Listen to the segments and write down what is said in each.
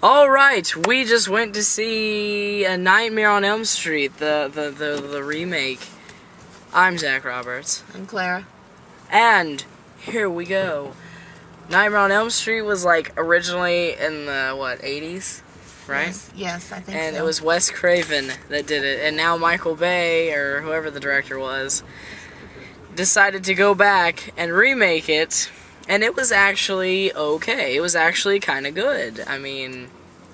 Alright, we just went to see A Nightmare on Elm Street, the remake. I'm Zach Roberts. I'm Clara. And here we go. Nightmare on Elm Street was like originally in the, 80s? Right? Yes, I think and so. It was Wes Craven that did it. And now Michael Bay, or whoever the director was, decided to go back and remake it. And it was actually okay. It was actually kind of good. I mean,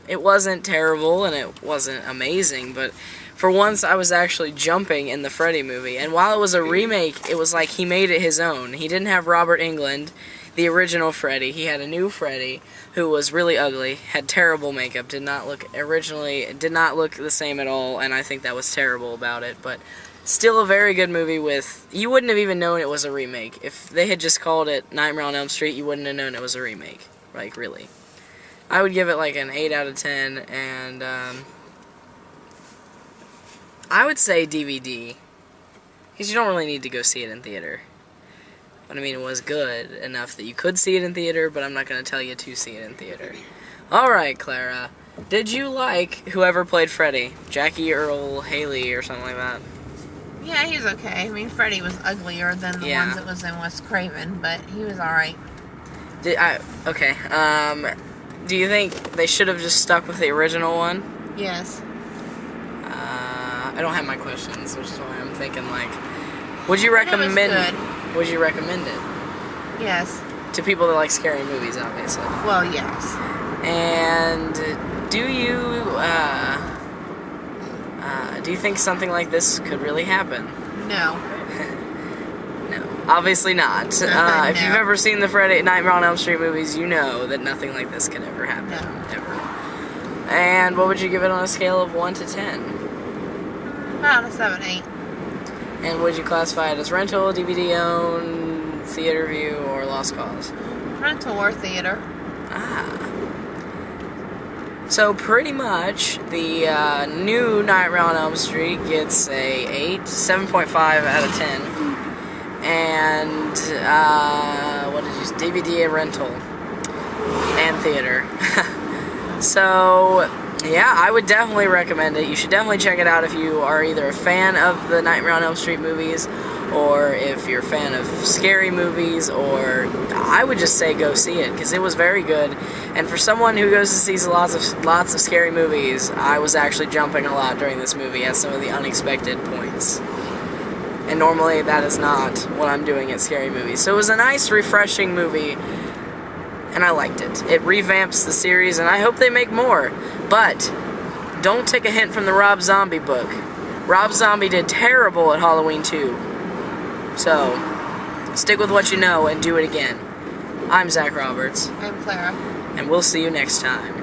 it wasn't terrible and it wasn't amazing, but for once I was actually jumping in the Freddy movie. And while it was a remake, it was like he made it his own. He didn't have Robert Englund, the original Freddy. He had a new Freddy who was really ugly, had terrible makeup, did not look the same at all, and I think that was terrible about it, but still a very good movie with... You wouldn't have even known it was a remake. If they had just called it Nightmare on Elm Street, you wouldn't have known it was a remake. Like, really. I would give it like an 8 out of 10, and I would say DVD. Because you don't really need to go see it in theater. But I mean, it was good enough that you could see it in theater, but I'm not going to tell you to see it in theater. Alright, Clara. Did you like whoever played Freddy? Jackie Earle Haley or something like that? Yeah, he was okay. I mean, Freddy was uglier than the ones that was in Wes Craven, but he was alright. Okay. Do you think they should have just stuck with the original one? Yes. I don't have my questions, which is why I'm thinking, like, would you recommend it? Would you recommend it? Yes. To people that like scary movies, obviously. Well, yes. And do you think something like this could really happen? No. No. Obviously not. If you've ever seen the Nightmare on Elm Street movies, you know that nothing like this could ever happen. No. Ever. And what would you give it on a scale of 1 to 10? About a 7, 8. And would you classify it as rental, DVD own, theater view, or lost cause? Rental or theater. So pretty much, the new Nightmare on Elm Street gets a 7.5 out of 10. And, what did you say? DVD and rental. And theater. So, yeah, I would definitely recommend it. You should definitely check it out if you are either a fan of the Nightmare on Elm Street movies, or if you're a fan of scary movies, or I would just say go see it, because it was very good. And for someone who goes to see lots of scary movies, I was actually jumping a lot during this movie at some of the unexpected points. And normally that is not what I'm doing at scary movies. So it was a nice, refreshing movie, and I liked it. It revamps the series, and I hope they make more. But don't take a hint from the Rob Zombie book. Rob Zombie did terrible at Halloween 2. So, stick with what you know and do it again. I'm Zach Roberts. I'm Clara. And we'll see you next time.